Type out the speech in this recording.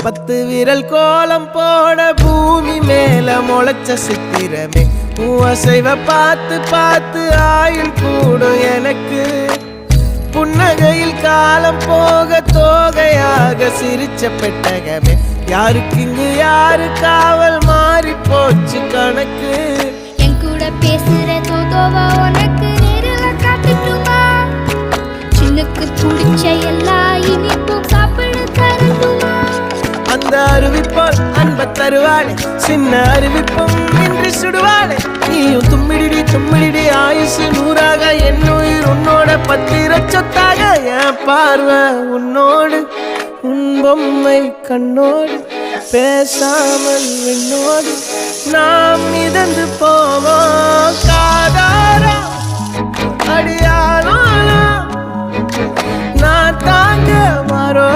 10 விரல் கோலம் போட பூமி மேல முளைச்ச சித்திரமே அசைவ பார்த்து பார்த்து ஆயுள் கூடும் எனக்கு புன்னகையில் காலம் போக தோகையாக சிரிச்ச பெட்டகமே யாருக்கு இங்கு யாரு காவல் மாறி போச்சு கணக்கு என் கூட பேசுற தோதோவா உனக்கு நேரில் காட்டுட்டுமா சின்னுக்கு பிடிச்ச எல்லா இனிப்பும் சாப்பிட தரட்டுமா அந்த அருவிப்போல் அன்ப தருவாளே சின்ன அருவிப்பும் இன்று சுடுவாளே நீயும் தும்மிடி தும்மிடி ஆயுசு 100ஆக என் உயிர் உன்னோட 10 சொத்தாக என் பார்வை உன்னோடு உன் பொம்மை கண்ணோடு பேசாமல் விண்ணோடு நாம் மிதந்து போவோம் காதாரா அடியாளோ நான் தாங்க மாறோ